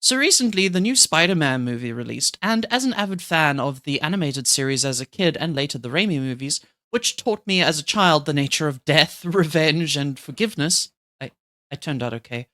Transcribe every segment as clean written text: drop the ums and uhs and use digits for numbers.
So recently, the new Spider-Man movie released, and as an avid fan of the animated series as a kid and later the Raimi movies, which taught me as a child the nature of death, revenge, and forgiveness, I turned out okay.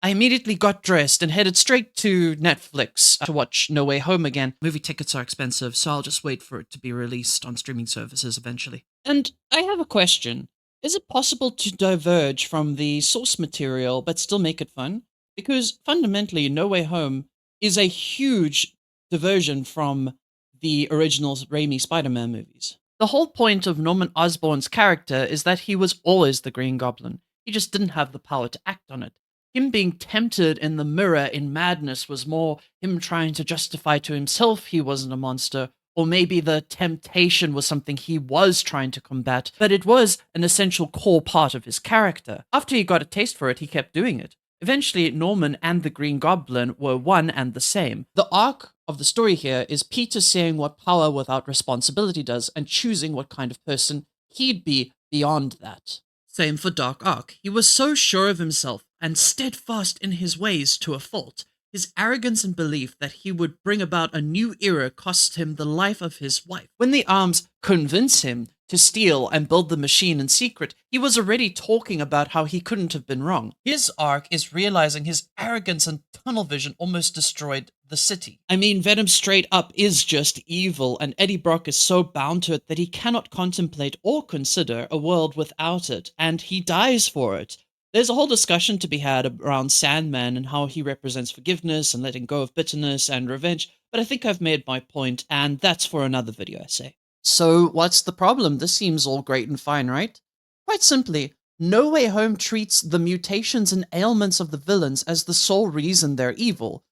I immediately got dressed and headed straight to Netflix to watch No Way Home again. Movie tickets are expensive, so I'll just wait for it to be released on streaming services eventually. And I have a question. Is it possible to diverge from the source material but still make it fun? Because fundamentally, No Way Home is a huge diversion from the original Raimi Spider Man movies. The whole point of Norman Osborn's character is that he was always the Green Goblin. He just didn't have the power to act on it. Him being tempted in the mirror in madness was more him trying to justify to himself he wasn't a monster, or maybe the temptation was something he was trying to combat, but it was an essential core part of his character. After he got a taste for it, he kept doing it. Eventually, Norman and the Green Goblin were one and the same. The arc of the story here is Peter seeing what power without responsibility does and choosing what kind of person he'd be beyond that. Same for Doc Ock. He was so sure of himself and steadfast in his ways to a fault. His arrogance and belief that he would bring about a new era cost him the life of his wife. When the arms convince him to steal and build the machine in secret, he was already talking about how he couldn't have been wrong. His arc is realizing his arrogance and tunnel vision almost destroyed the city. I mean, Venom straight up is just evil, and Eddie Brock is so bound to it that he cannot contemplate or consider a world without it, and he dies for it. There's a whole discussion to be had around Sandman and how he represents forgiveness and letting go of bitterness and revenge, but I think I've made my point, and that's for another video essay. So, what's the problem? This seems all great and fine, right? Quite simply, No Way Home treats the mutations and ailments of the villains as the sole reason they're evil.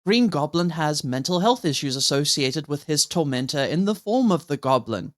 Green Goblin has mental health issues associated with his tormentor in the form of the Goblin.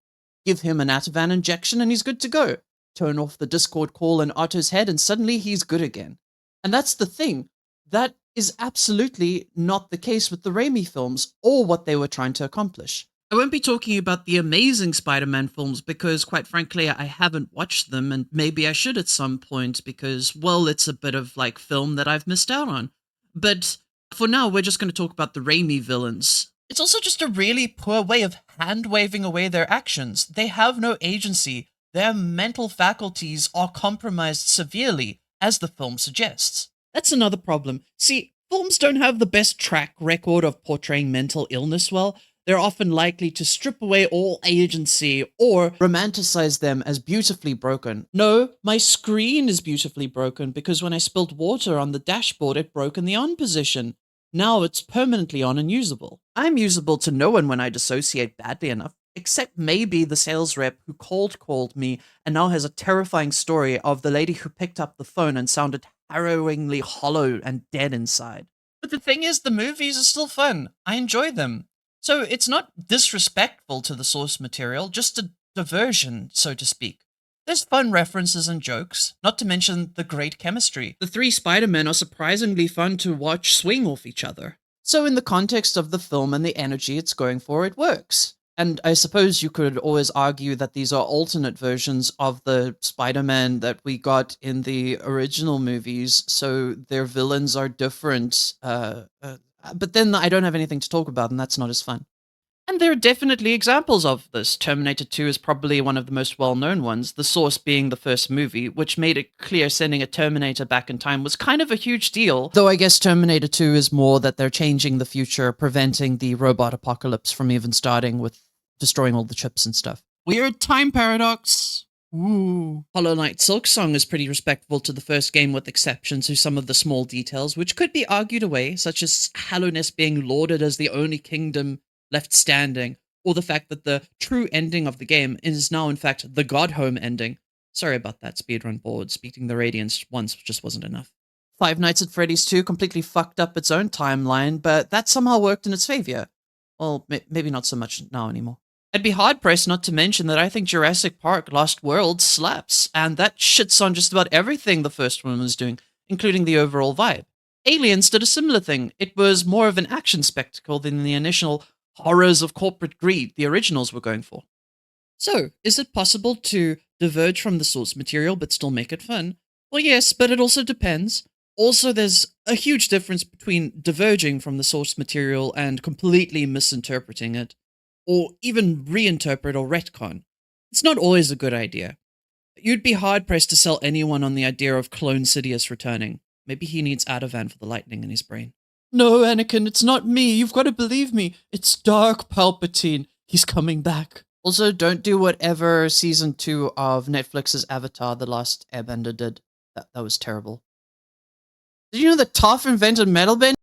Give him an Ativan injection and he's good to go. Turn off the Discord call in Otto's head and suddenly he's good again. And that's the thing. That is absolutely not the case with the Raimi films or what they were trying to accomplish. I won't be talking about the amazing Spider-Man films because, quite frankly, I haven't watched them, and maybe I should at some point because, well, it's a bit of, like, film that I've missed out on. But for now, we're just going to talk about the Raimi villains. It's also just a really poor way of hand-waving away their actions. They have no agency. Their mental faculties are compromised severely, as the film suggests. That's another problem. See, films don't have the best track record of portraying mental illness well. They're often likely to strip away all agency or romanticize them as beautifully broken. No, my screen is beautifully broken because when I spilled water on the dashboard, it broke in the on position. Now it's permanently on and usable. I'm usable to no one when I dissociate badly enough, except maybe the sales rep who cold called me and now has a terrifying story of the lady who picked up the phone and sounded harrowingly hollow and dead inside. But the thing is, the movies are still fun. I enjoy them. So it's not disrespectful to the source material, just a diversion, so to speak. There's fun references and jokes, not to mention the great chemistry. The three Spider-Men are surprisingly fun to watch swing off each other. So in the context of the film and the energy it's going for, it works. And I suppose you could always argue that these are alternate versions of the Spider-Man that we got in the original movies, so their villains are different, but then I don't have anything to talk about, and that's not as fun. And there are definitely examples of this. Terminator 2 is probably one of the most well-known ones, the source being the first movie, which made it clear sending a Terminator back in time was kind of a huge deal. Though I guess Terminator 2 is more that they're changing the future, preventing the robot apocalypse from even starting with destroying all the chips and stuff. Weird time paradox. Ooh. Hollow Knight Silksong is pretty respectful to the first game with exceptions to some of the small details, which could be argued away, such as Hallowness being lauded as the only kingdom left standing, or the fact that the true ending of the game is now in fact the Godhome ending. Sorry about that, speedrun boards. Beating the Radiance once just wasn't enough. Five Nights at Freddy's 2 completely fucked up its own timeline, but that somehow worked in its favor. Well, maybe not so much now anymore. I'd be hard-pressed not to mention that I think Jurassic Park Lost World slaps, and that shits on just about everything the first one was doing, including the overall vibe. Aliens did a similar thing. It was more of an action spectacle than the initial horrors of corporate greed the originals were going for. So, is it possible to diverge from the source material but still make it fun? Well, yes, but it also depends. Also, there's a huge difference between diverging from the source material and completely misinterpreting it, or even reinterpret or retcon. It's not always a good idea. You'd be hard pressed to sell anyone on the idea of Clone Sidious returning. Maybe he needs Ativan for the lightning in his brain. No, Anakin, it's not me. You've got to believe me. It's Dark Palpatine. He's coming back. Also, don't do whatever season 2 of Netflix's Avatar: The Last Airbender did. That was terrible. Did you know that Toph invented metal bending?